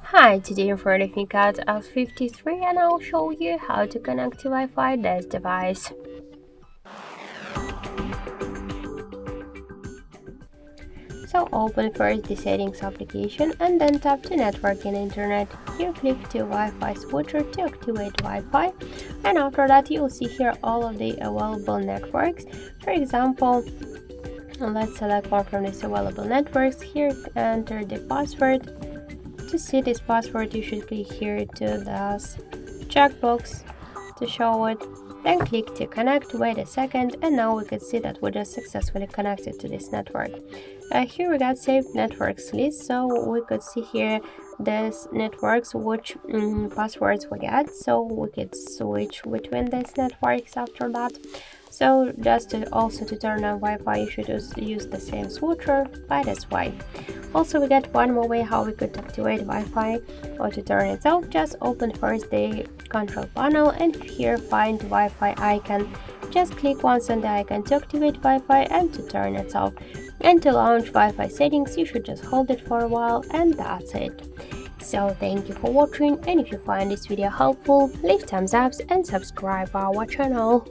Hi, today I'm for the CAT S53 and I'll show you how to connect to Wi-Fi this device. So open first the settings application and then tap to network and internet. Here click to Wi-Fi switcher to activate Wi-Fi, and after that you'll see here all of the available networks. For example, let's select one from these available networks. Here enter the password. To see this password, you should click here to this checkbox to show it. Then click to connect, wait a second, and now we can see that we just successfully connected to this network. Here we got saved networks list, so we could see here these networks which passwords we get, so we could switch between these networks after that. So just to turn on Wi-Fi, you should use the same switcher by this way. Also, we get one more way how we could activate Wi-Fi or to turn it off. Just open first the control panel and here find Wi-Fi icon. Just click once on the icon to activate Wi-Fi and to turn it off. And to launch Wi-Fi settings, you should just hold it for a while, and that's it. So thank you for watching, and if you find this video helpful, leave thumbs up and subscribe our channel.